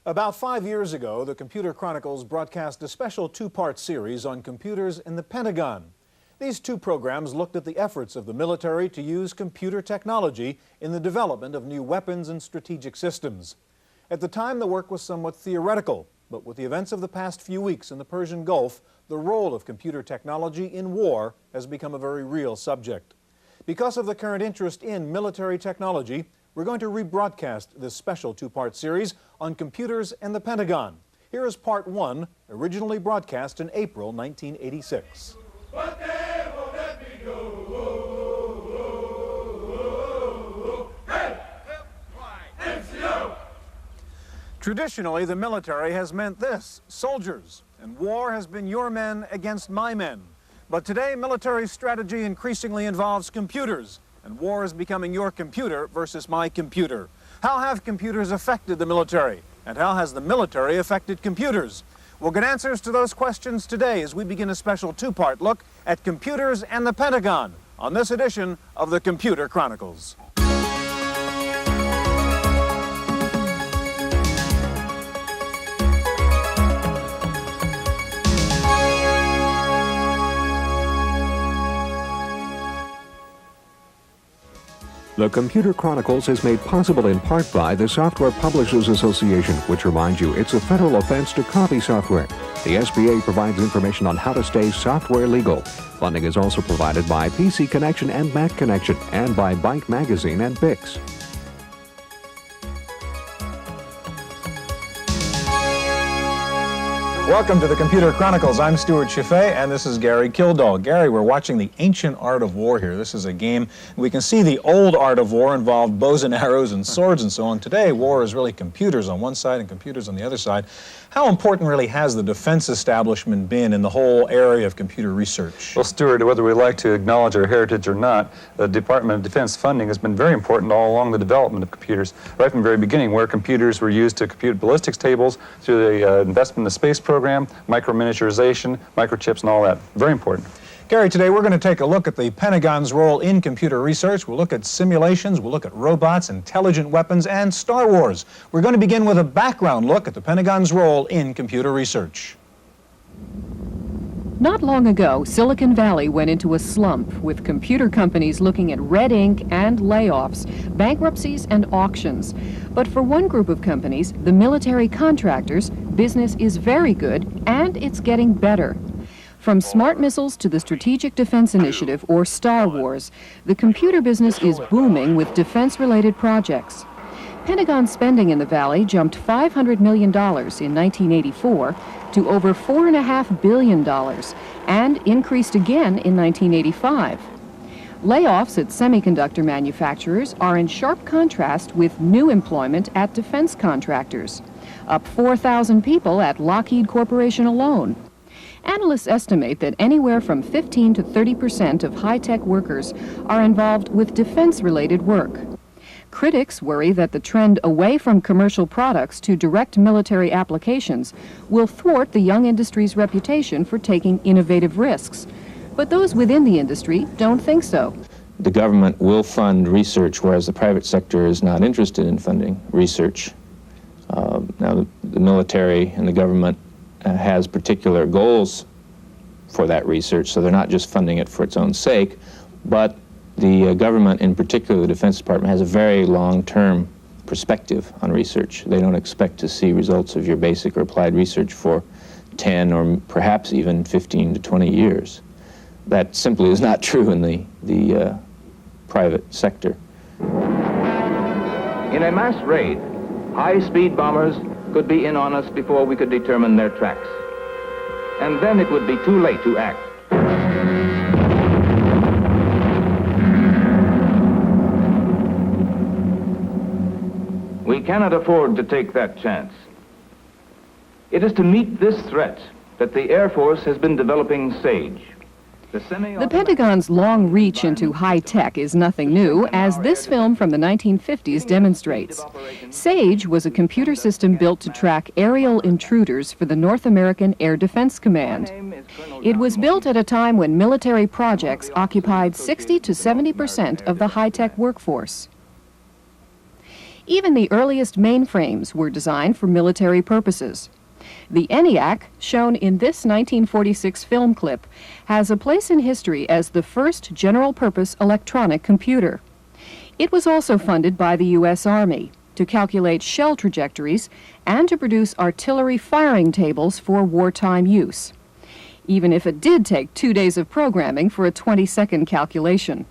About 5 years ago, the Computer Chronicles broadcast a special two-part series on computers in the Pentagon. These two programs looked at the efforts of the military to use computer technology in the development of new weapons and strategic systems. At the time, the work was somewhat theoretical, but with the events of the past few weeks in the Persian Gulf, the role of computer technology in war has become a very real subject. Because of the current interest in military technology, we're going to rebroadcast this special two-part series on computers and the Pentagon. Here is part one, originally broadcast in April 1986. Traditionally, the military has meant this: soldiers, and war has been your men against my men. But today, military strategy increasingly involves computers, and war is becoming your computer versus my computer. How have computers affected the military, and how has the military affected computers? We'll get answers to those questions today as we begin a special two-part look at computers and the Pentagon on this edition of the Computer Chronicles. The Computer Chronicles is made possible in part by the Software Publishers Association, which reminds you it's a federal offense to copy software. The SPA provides information on how to stay software legal. Funding is also provided by PC Connection and Mac Connection, and by Byte Magazine and Bix. Welcome to the Computer Chronicles. I'm Stuart Chaffee, and this is Gary Kildall. Gary, we're watching the ancient art of war here. This is a game. We can see the old art of war involved bows and arrows and swords and so on. Today, war is really computers on one side and computers on the other side. How important really has the defense establishment been in the whole area of computer research? Well, Stuart, whether we like to acknowledge our heritage or not, the Department of Defense funding has been very important all along the development of computers, right from the very beginning, where computers were used to compute ballistics tables, through the investment in the space program, micro-miniaturization, microchips, and all that. Very important. Gary, today we're going to take a look at the Pentagon's role in computer research. We'll look at simulations, we'll look at robots, intelligent weapons, and Star Wars. We're going to begin with a background look at the Pentagon's role in computer research. Not long ago, Silicon Valley went into a slump, with computer companies looking at red ink and layoffs, bankruptcies and auctions. But for one group of companies, the military contractors, business is very good, and it's getting better. From smart missiles to the Strategic Defense Initiative, or Star Wars, the computer business is booming with defense-related projects. Pentagon spending in the Valley jumped $500 million in 1984 to over $4.5 billion, and increased again in 1985. Layoffs at semiconductor manufacturers are in sharp contrast with new employment at defense contractors, up 4,000 people at Lockheed Corporation alone. Analysts estimate that anywhere from 15% to 30% of high-tech workers are involved with defense-related work. Critics worry that the trend away from commercial products to direct military applications will thwart the young industry's reputation for taking innovative risks. But those within the industry don't think so. The government will fund research, whereas the private sector is not interested in funding research. Now, the military and the government has particular goals for that research, so they're not just funding it for its own sake, but the government, in particular the Defense Department, has a very long-term perspective on research. They don't expect to see results of your basic or applied research for 10 or perhaps even 15 to 20 years. That simply is not true in the private sector. In a mass raid, high-speed bombers could be in on us before we could determine their tracks. And then it would be too late to act. We cannot afford to take that chance. It is to meet this threat that the Air Force has been developing SAGE. The Pentagon's long reach into high-tech is nothing new, as this film from the 1950s demonstrates. SAGE was a computer system built to track aerial intruders for the North American Air Defense Command. It was built at a time when military projects occupied 60 to 70% of the high-tech workforce. Even the earliest mainframes were designed for military purposes. The ENIAC, shown in this 1946 film clip, has a place in history as the first general-purpose electronic computer. It was also funded by the U.S. Army to calculate shell trajectories and to produce artillery firing tables for wartime use, even if it did take 2 days of programming for a 20-second calculation.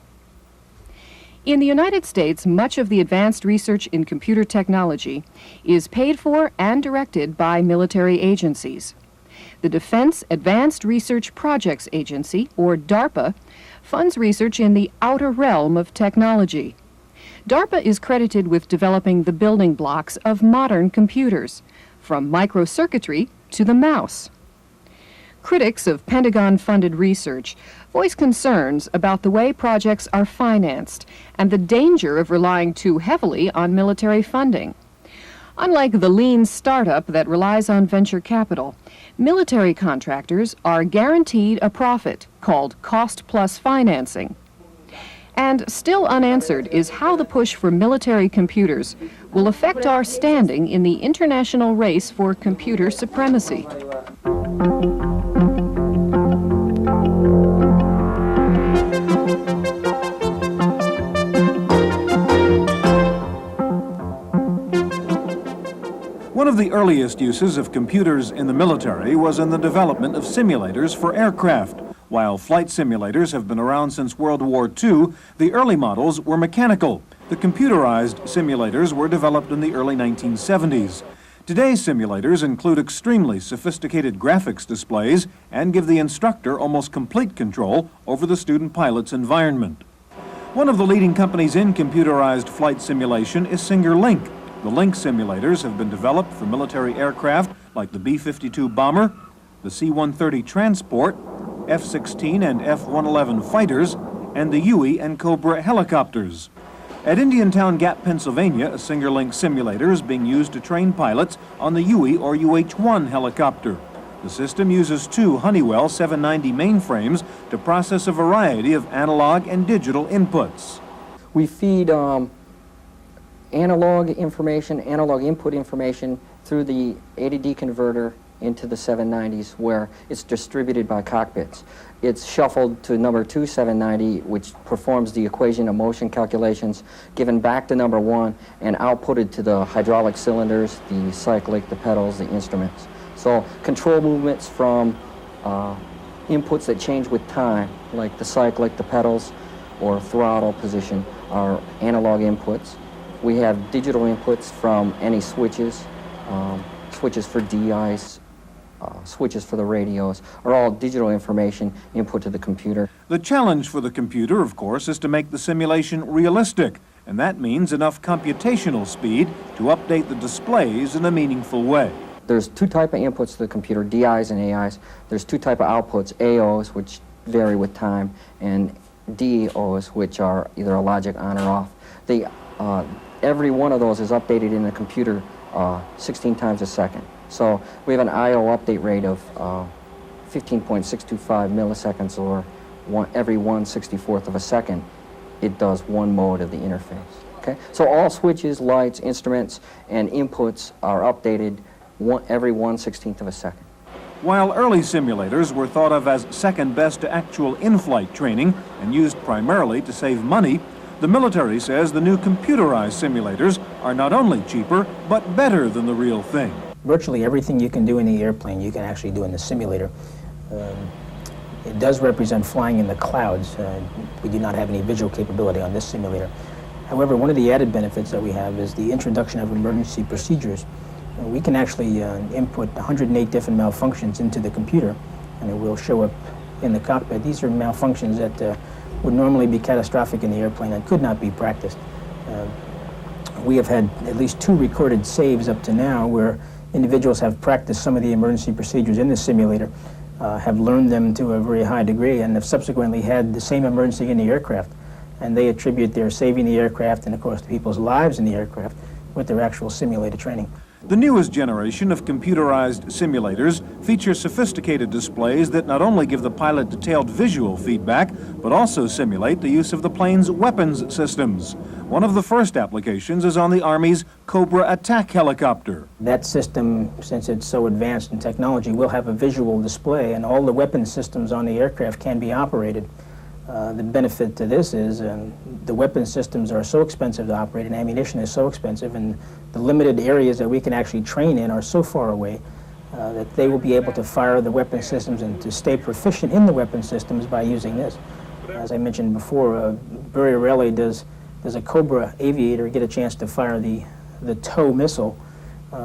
In the United States, much of the advanced research in computer technology is paid for and directed by military agencies. The Defense Advanced Research Projects Agency, or DARPA, funds research in the outer realm of technology. DARPA is credited with developing the building blocks of modern computers, from microcircuitry to the mouse. Critics of Pentagon-funded research voice concerns about the way projects are financed and the danger of relying too heavily on military funding. Unlike the lean startup that relies on venture capital, military contractors are guaranteed a profit called cost-plus financing. And still unanswered is how the push for military computers will affect our standing in the international race for computer supremacy. One of the earliest uses of computers in the military was in the development of simulators for aircraft. While flight simulators have been around since World War II, the early models were mechanical. The computerized simulators were developed in the early 1970s. Today's simulators include extremely sophisticated graphics displays and give the instructor almost complete control over the student pilot's environment. One of the leading companies in computerized flight simulation is Singer Link. The Link simulators have been developed for military aircraft like the B-52 bomber, the C-130 transport, F-16 and F-111 fighters, and the Huey and Cobra helicopters. At Indiantown Gap, Pennsylvania, a Singer Link simulator is being used to train pilots on the Huey or UH-1 helicopter. The system uses two Honeywell 790 mainframes to process a variety of analog and digital inputs. We feed analog input information through the A-to-D converter into the 790s, where it's distributed by cockpits. It's shuffled to number 2 790, which performs the equation of motion calculations, given back to number 1, and outputted to the hydraulic cylinders, the cyclic, the pedals, the instruments. So control movements from inputs that change with time, like the cyclic, the pedals, or throttle position, are analog inputs. We have digital inputs from any switches, switches for DIs, switches for the radios, are all digital information input to the computer. The challenge for the computer, of course, is to make the simulation realistic, and that means enough computational speed to update the displays in a meaningful way. There's two types of inputs to the computer, DIs and AIs. There's two types of outputs, AOs, which vary with time, and DOs, which are either a logic on or off. Every one of those is updated in the computer 16 times a second. So we have an I/O update rate of 15.625 milliseconds, or every 1/64th of a second. It does one mode of the interface. Okay? So all switches, lights, instruments, and inputs are updated every 1/16th of a second. While early simulators were thought of as second best to actual in-flight training and used primarily to save money, the military says the new computerized simulators are not only cheaper, but better than the real thing. Virtually everything you can do in the airplane, you can actually do in the simulator. It does represent flying in the clouds. We do not have any visual capability on this simulator. However, one of the added benefits that we have is the introduction of emergency procedures. We can actually input 108 different malfunctions into the computer, and it will show up in the cockpit. These are malfunctions that would normally be catastrophic in the airplane and could not be practiced. We have had at least 2 recorded saves up to now where individuals have practiced some of the emergency procedures in the simulator, have learned them to a very high degree, and have subsequently had the same emergency in the aircraft. And they attribute their saving the aircraft and, of course, the people's lives in the aircraft with their actual simulated training. The newest generation of computerized simulators feature sophisticated displays that not only give the pilot detailed visual feedback, but also simulate the use of the plane's weapons systems. One of the first applications is on the Army's Cobra attack helicopter. That system, since it's so advanced in technology, will have a visual display, and all the weapon systems on the aircraft can be operated. The benefit to this is the weapon systems are so expensive to operate, and ammunition is so expensive, and the limited areas that we can actually train in are so far away that they will be able to fire the weapon systems and to stay proficient in the weapon systems by using this. As I mentioned before, very rarely does a Cobra aviator get a chance to fire the TOW missile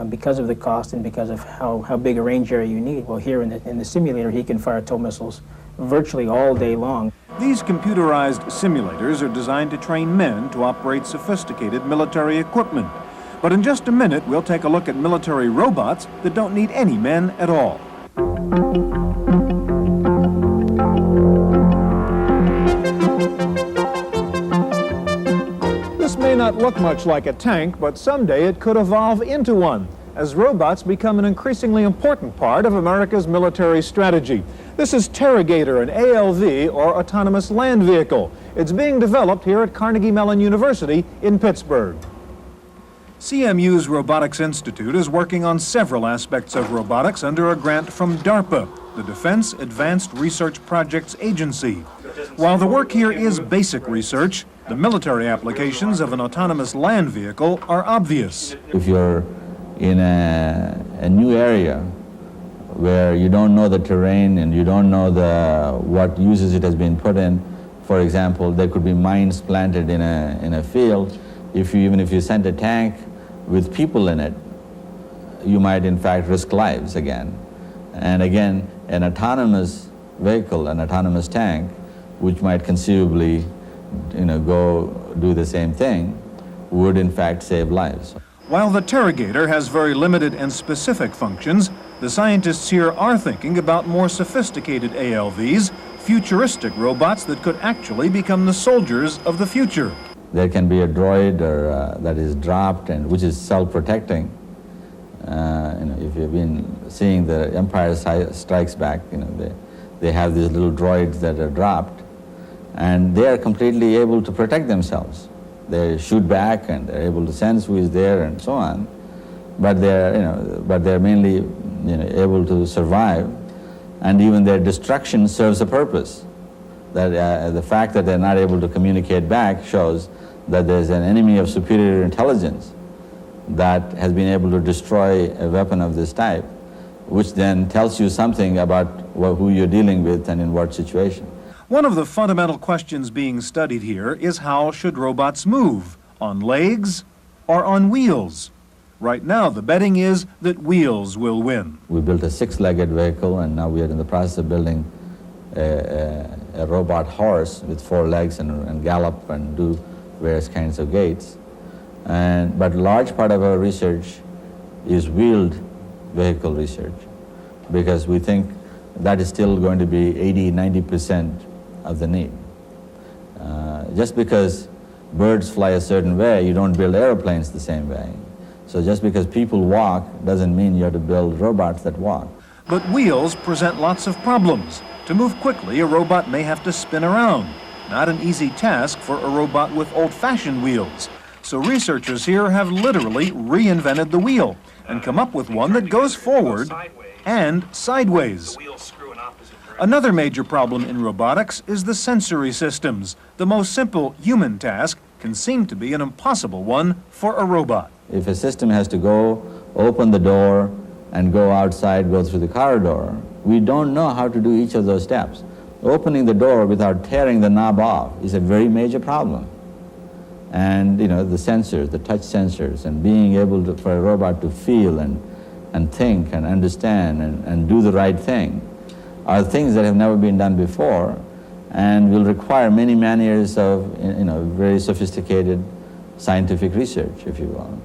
because of the cost and because of how big a range area you need. Well, here in the simulator, he can fire TOW missiles virtually all day long. These computerized simulators are designed to train men to operate sophisticated military equipment. But in just a minute, we'll take a look at military robots that don't need any men at all. This may not look much like a tank, but someday it could evolve into one, as robots become an increasingly important part of America's military strategy. This is Terragator, an ALV, or autonomous land vehicle. It's being developed here at Carnegie Mellon University in Pittsburgh. CMU's Robotics Institute is working on several aspects of robotics under a grant from DARPA, the Defense Advanced Research Projects Agency. While the work here is basic research, the military applications of an autonomous land vehicle are obvious. If you're in a new area where you don't know the terrain and you don't know what uses it has been put in, for example, there could be mines planted in a field. Even if you send a tank with people in it, you might in fact risk lives again. And again, an autonomous vehicle, an autonomous tank, which might conceivably go do the same thing, would in fact save lives. While the Terragator has very limited and specific functions, the scientists here are thinking about more sophisticated ALVs, futuristic robots that could actually become the soldiers of the future. There can be a droid that is dropped and which is self-protecting. If you've been seeing the Empire Strikes Back, they have these little droids that are dropped, and they are completely able to protect themselves. They shoot back and they're able to sense who is there and so on, but they're mainly able to survive, and even their destruction serves a purpose. That the fact that they're not able to communicate back shows that there's an enemy of superior intelligence that has been able to destroy a weapon of this type, which then tells you something about who you're dealing with and in what situation. One of the fundamental questions being studied here is how should robots move, on legs or on wheels? Right now, the betting is that wheels will win. We built a 6-legged vehicle, and now we are in the process of building a robot horse with 4 legs and gallop and do various kinds of gaits. But a large part of our research is wheeled vehicle research, because we think that is still going to be 80–90% of the need. Just because birds fly a certain way, you don't build airplanes the same way. So just because people walk doesn't mean you have to build robots that walk. But wheels present lots of problems. To move quickly, a robot may have to spin around. Not an easy task for a robot with old-fashioned wheels. So researchers here have literally reinvented the wheel and come up with one that goes forward and sideways. Another major problem in robotics is the sensory systems. The most simple human task can seem to be an impossible one for a robot. If a system has to go open the door and go outside, go through the corridor, we don't know how to do each of those steps. Opening the door without tearing the knob off is a very major problem. And the sensors, the touch sensors, and being able for a robot to feel and think and understand and do the right thing are things that have never been done before and will require many years of very sophisticated scientific research, if you will.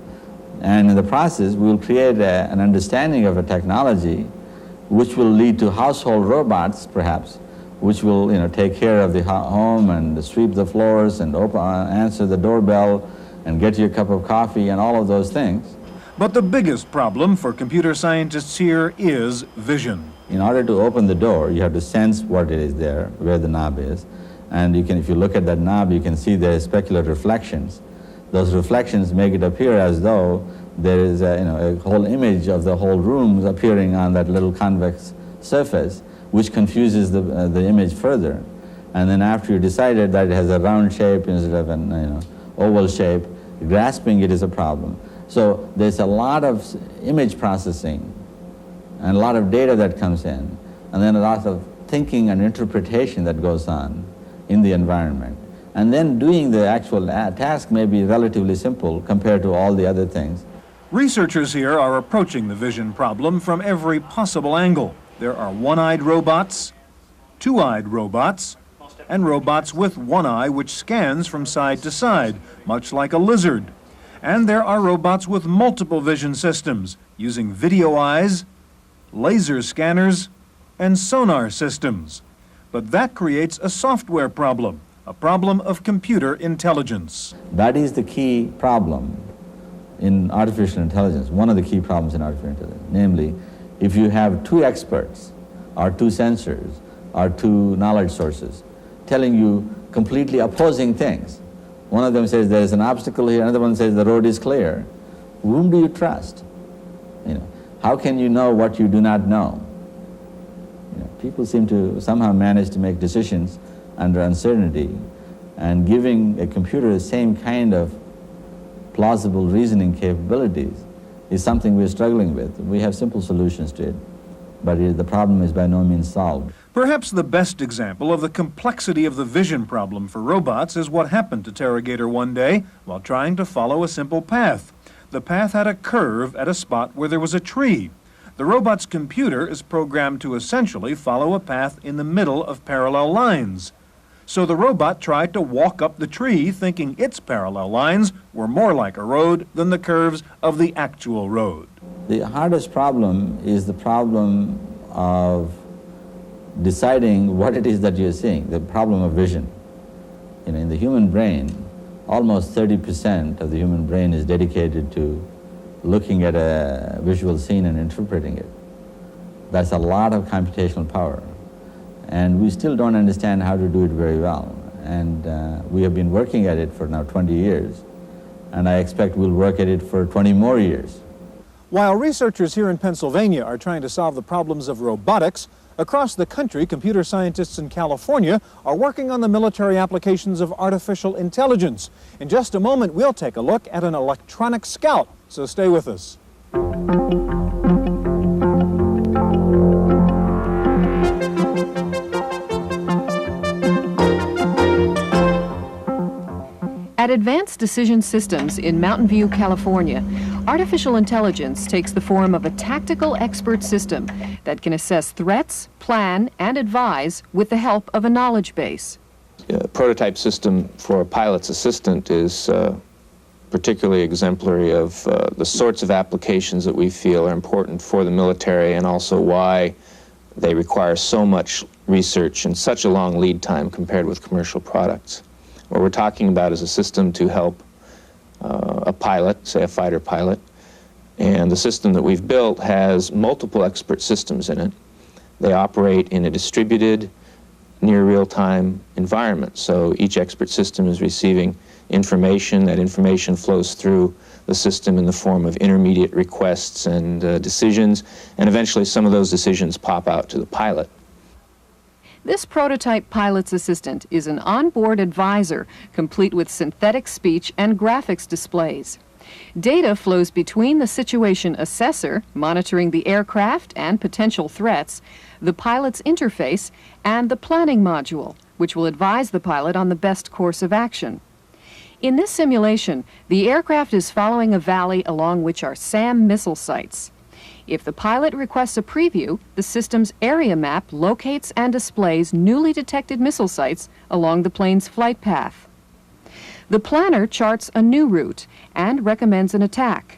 And in the process, we will create an understanding of a technology which will lead to household robots, perhaps, which will take care of the home and sweep the floors and answer the doorbell and get you a cup of coffee and all of those things. But the biggest problem for computer scientists here is vision. In order to open the door, you have to sense what it is there, where the knob is. And you can, if you look at that knob, you can see there are specular reflections. Those reflections make it appear as though there is a whole image of the whole room appearing on that little convex surface, which confuses the image further. And then after you decided that it has a round shape instead of an oval shape, grasping it is a problem. So there's a lot of image processing and a lot of data that comes in, and then a lot of thinking and interpretation that goes on in the environment. And then doing the actual task may be relatively simple compared to all the other things. Researchers here are approaching the vision problem from every possible angle. There are one-eyed robots, two-eyed robots, and robots with one eye which scans from side to side, much like a lizard. And there are robots with multiple vision systems, using video eyes, laser scanners, and sonar systems. But that creates a software problem, a problem of computer intelligence. That is the key problem in artificial intelligence, one of the key problems in artificial intelligence. Namely, if you have two experts, or two sensors, or two knowledge sources, telling you completely opposing things. One of them says there is an obstacle here, another one says the road is clear. Whom do you trust? How can you know what you do not know? People seem to somehow manage to make decisions under uncertainty, and giving a computer the same kind of plausible reasoning capabilities is something we're struggling with. We have simple solutions to it, but the problem is by no means solved. Perhaps the best example of the complexity of the vision problem for robots is what happened to Terragator one day while trying to follow a simple path. The path had a curve at a spot where there was a tree. The robot's computer is programmed to essentially follow a path in the middle of parallel lines. So the robot tried to walk up the tree thinking its parallel lines were more like a road than the curves of the actual road. The hardest problem is the problem of deciding what it is that you're seeing, the problem of vision. In the human brain, almost 30% of the human brain is dedicated to looking at a visual scene and interpreting it. That's a lot of computational power. And we still don't understand how to do it very well. And we have been working at it for now 20 years. And I expect we'll work at it for 20 more years. While researchers here in Pennsylvania are trying to solve the problems of robotics, across the country, computer scientists in California are working on the military applications of artificial intelligence. In just a moment, we'll take a look at an electronic scout, so stay with us. At Advanced Decision Systems in Mountain View, California, artificial intelligence takes the form of a tactical expert system that can assess threats, plan, and advise with the help of a knowledge base. A prototype system for a pilot's assistant is particularly exemplary of the sorts of applications that we feel are important for the military, and also why they require so much research and such a long lead time compared with commercial products. What we're talking about is a system to help a pilot, say a fighter pilot, and the system that we've built has multiple expert systems in it. They operate in a distributed, near real-time environment. So each expert system is receiving information. That information flows through the system in the form of intermediate requests and decisions, and eventually some of those decisions pop out to the pilot. This prototype pilot's assistant is an onboard advisor, complete with synthetic speech and graphics displays. Data flows between the situation assessor, monitoring the aircraft and potential threats, the pilot's interface, and the planning module, which will advise the pilot on the best course of action. In this simulation, the aircraft is following a valley along which are SAM missile sites. If the pilot requests a preview, the system's area map locates and displays newly detected missile sites along the plane's flight path. The planner charts a new route and recommends an attack.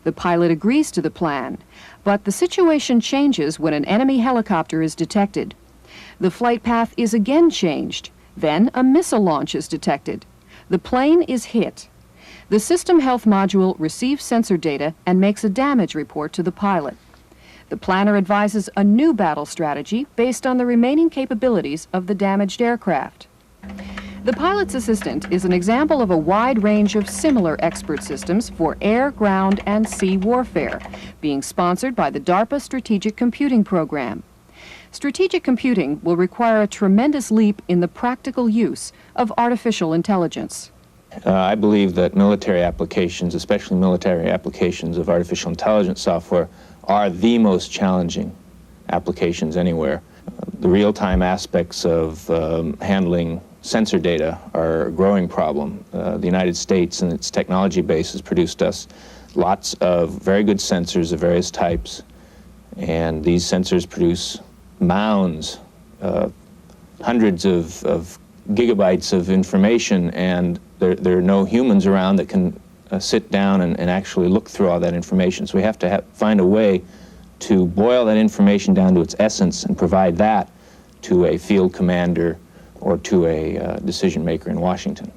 The pilot agrees to the plan, but the situation changes when an enemy helicopter is detected. The flight path is again changed. Then a missile launch is detected. The plane is hit. The System Health module receives sensor data and makes a damage report to the pilot. The planner advises a new battle strategy based on the remaining capabilities of the damaged aircraft. The pilot's assistant is an example of a wide range of similar expert systems for air, ground, and sea warfare, being sponsored by the DARPA Strategic Computing Program. Strategic computing will require a tremendous leap in the practical use of artificial intelligence. I believe that military applications, especially military applications of artificial intelligence software, are the most challenging applications anywhere. The real-time aspects of handling sensor data are a growing problem. The United States and its technology base has produced us lots of very good sensors of various types, and these sensors produce mounds, hundreds of gigabytes of information, and there are no humans around that can sit down and actually look through all that information. So we have to find a way to boil that information down to its essence and provide that to a field commander or to a decision maker in Washington.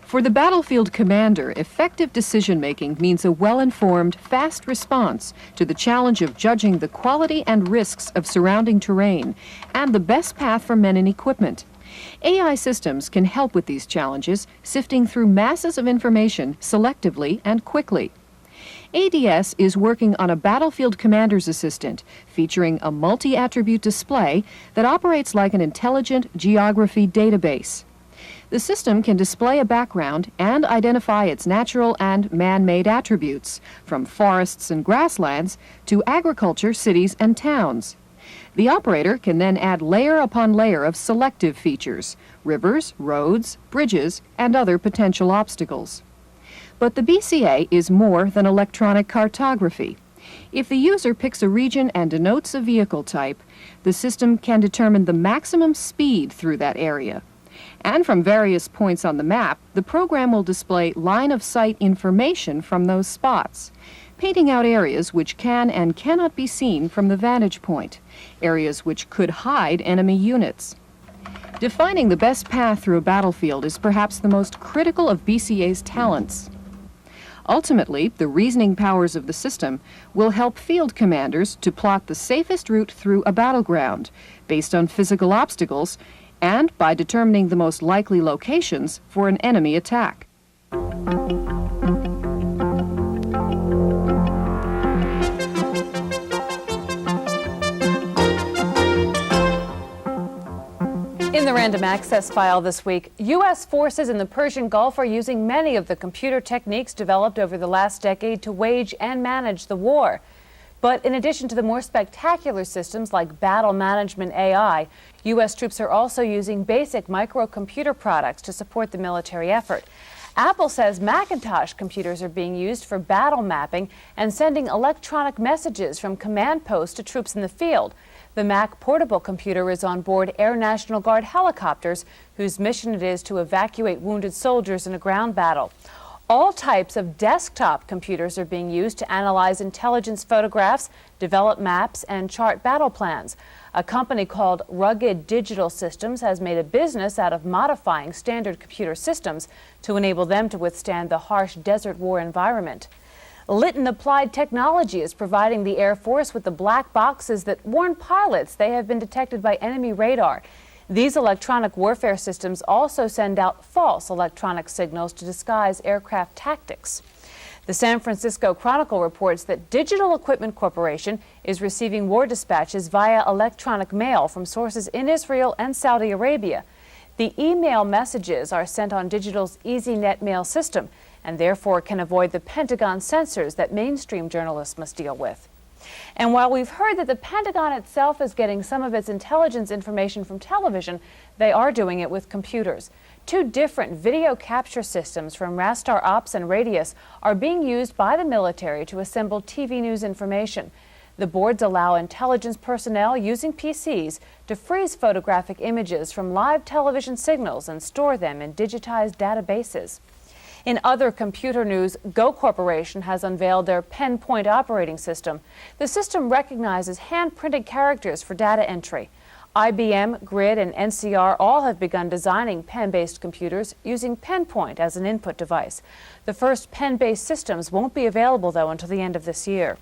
For the battlefield commander, effective decision-making means a well-informed, fast response to the challenge of judging the quality and risks of surrounding terrain and the best path for men and equipment. AI systems can help with these challenges, sifting through masses of information selectively and quickly. ADS is working on a battlefield commander's assistant featuring a multi-attribute display that operates like an intelligent geography database. The system can display a background and identify its natural and man-made attributes, from forests and grasslands to agriculture, cities, and towns. The operator can then add layer upon layer of selective features, rivers, roads, bridges, and other potential obstacles. But the BCA is more than electronic cartography. If the user picks a region and denotes a vehicle type, the system can determine the maximum speed through that area. And from various points on the map, the program will display line-of-sight information from those spots, painting out areas which can and cannot be seen from the vantage point, areas which could hide enemy units. Defining the best path through a battlefield is perhaps the most critical of BCA's talents. Ultimately, the reasoning powers of the system will help field commanders to plot the safest route through a battleground based on physical obstacles and by determining the most likely locations for an enemy attack. In the Random Access File this week, U.S. forces in the Persian Gulf are using many of the computer techniques developed over the last decade to wage and manage the war. But in addition to the more spectacular systems like battle management AI, U.S. troops are also using basic microcomputer products to support the military effort. Apple says Macintosh computers are being used for battle mapping and sending electronic messages from command posts to troops in the field. The Mac portable computer is on board Air National Guard helicopters, whose mission it is to evacuate wounded soldiers in a ground battle. All types of desktop computers are being used to analyze intelligence photographs, develop maps, and chart battle plans. A company called Rugged Digital Systems has made a business out of modifying standard computer systems to enable them to withstand the harsh desert war environment. Litton Applied Technology is providing the Air Force with the black boxes that warn pilots they have been detected by enemy radar. These electronic warfare systems also send out false electronic signals to disguise aircraft tactics. The San Francisco Chronicle reports that Digital Equipment Corporation is receiving war dispatches via electronic mail from sources in Israel and Saudi Arabia. The email messages are sent on Digital's EasyNet mail system, and therefore can avoid the Pentagon censors that mainstream journalists must deal with. And while we've heard that the Pentagon itself is getting some of its intelligence information from television, they are doing it with computers. Two different video capture systems from Rastar Ops and Radius are being used by the military to assemble TV news information. The boards allow intelligence personnel using PCs to freeze photographic images from live television signals and store them in digitized databases. In other computer news, Go Corporation has unveiled their PenPoint operating system. The system recognizes hand-printed characters for data entry. IBM, Grid, and NCR all have begun designing pen-based computers using PenPoint as an input device. The first pen-based systems won't be available, though, until the end of this year.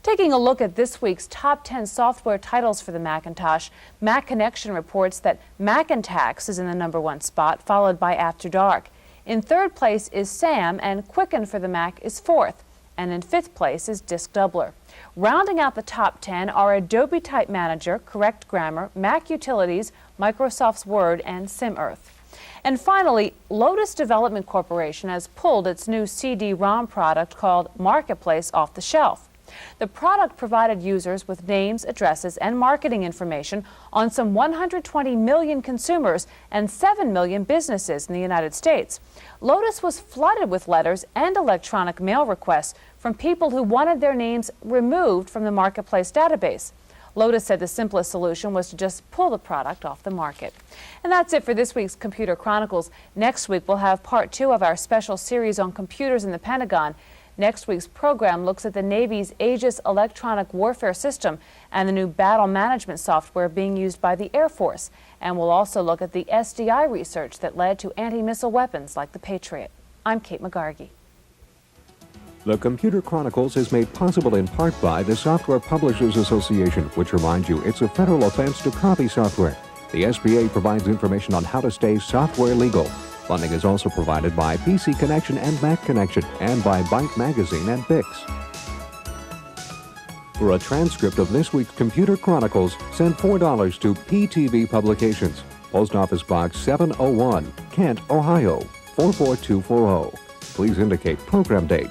Taking a look at this week's top 10 software titles for the Macintosh, Mac Connection reports that Macintax is in the #1 spot, followed by After Dark. In third place is SAM, and Quicken for the Mac is fourth. And in fifth place is Disk Doubler. Rounding out the top 10 are Adobe Type Manager, Correct Grammar, Mac Utilities, Microsoft's Word, and SimEarth. And finally, Lotus Development Corporation has pulled its new CD-ROM product called Marketplace off the shelf. The product provided users with names, addresses, and marketing information on some 120 million consumers and 7 million businesses in the United States. Lotus was flooded with letters and electronic mail requests from people who wanted their names removed from the Marketplace database. Lotus said the simplest solution was to just pull the product off the market. And that's it for this week's Computer Chronicles. Next week, we'll have part 2 of our special series on computers in the Pentagon. Next week's program looks at the Navy's Aegis electronic warfare system and the new battle management software being used by the Air Force. And we'll also look at the SDI research that led to anti-missile weapons like the Patriot. I'm Kate McGargy. The Computer Chronicles is made possible in part by the Software Publishers Association, which reminds you it's a federal offense to copy software. The SBA provides information on how to stay software legal. Funding is also provided by PC Connection and Mac Connection, and by Byte Magazine and Bix. For a transcript of this week's Computer Chronicles, send $4 to PTV Publications, Post Office Box 701, Kent, Ohio, 44240. Please indicate program date.